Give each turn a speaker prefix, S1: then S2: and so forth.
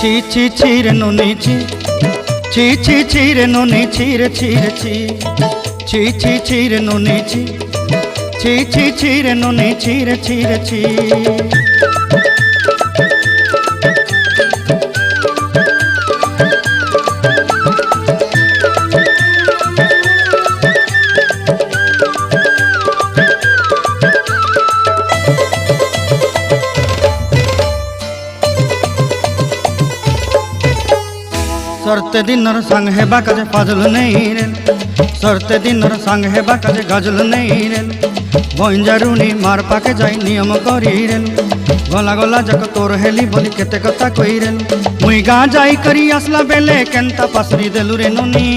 S1: ছি ছি ছি রে নুনি ছি, ছি ছি ছি রে নুনি ছি রে ছি রে ছি, ছি ছি ছি রে নুনি ছি, ছি ছি ছি রে নুনি ছি রে ছি রে ছি। सरते दिनर संग हेबा काजे फाजल नहीं रे, सरते दिनर संग हेबा काजे गजल नहीं रे। बंजारुनी मार पाके जाई नियम करी रे, गला गला जक तोर हेली बोली केते कथा कई रे। मुई गा जाई करी आसला बेले केंता पासरी देलु रे नुनी।